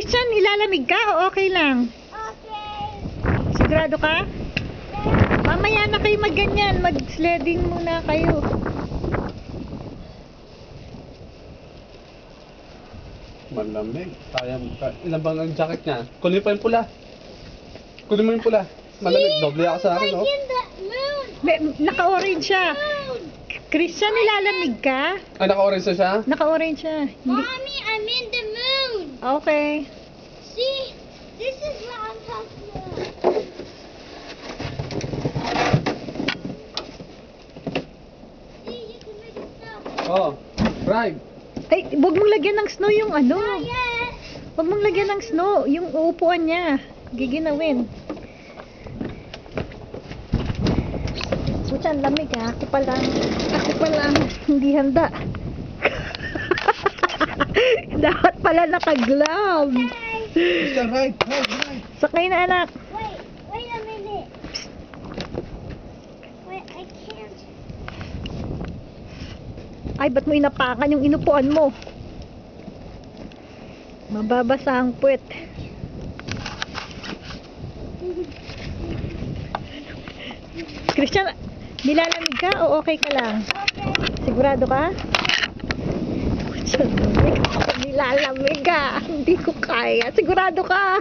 Christian, nilalamig ka o okay lang? Okay. Sigurado ka? Mamaya na kayo magganyan. Mag-sledding muna kayo. Malamig. Ilan bang ang jacket niya? Kunin pa yung pula. Kunin mo yung pula. Malamig. Doble ako sa akin, no? Like in the moon. Naka-orange siya. Moon. Christian, nilalamig ka? Ah, naka-orange na siya? Naka-orange siya. Hindi. Mommy, I'm in the moon. Okay. See, this is what I'm talking about. See, you can make it stop. Oh, right. Ay, huwag mong lagyan ng snow yung ano. Not yet. Huwag mong lagyan ng snow. Yung uupuan niya. Giginawin. Pucha, ang lamig ha. Ako pa lang. Hindi handa. Dapat pala naka-glove. Christian, right. Sakay na anak. Wait a minute. Wait, I can't. Ay, ba't mo inapakan yung inupuan mo? Mababasa ang puwet. Christian, nilalamig ka o okay ka lang? Okay. Sigurado ka? Nilalamig ka. Hindi ko kaya. Sigurado ka?